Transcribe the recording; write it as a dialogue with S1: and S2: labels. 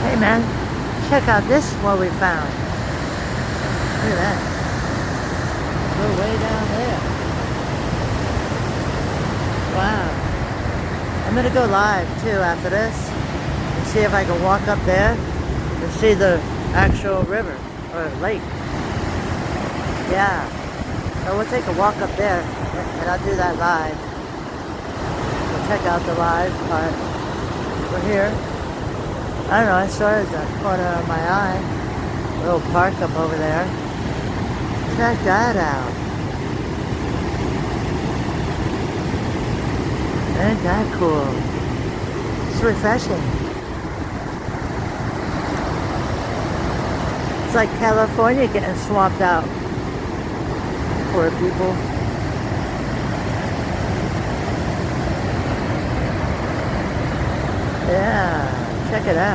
S1: Hey man, check out this what we found. Look at that. We're way down there. Wow. I'm gonna go live too after this and see if I can walk up there and see the actual river or lake. Yeah. So we'll take a walk up there and I'll do that live. We'll check out the live part. We're here. I don't know, I saw it at the corner of my eye. A little park up over there. Check that out. Ain't that cool? It's refreshing. It's like California getting swamped out. Poor people. Yeah, check it out.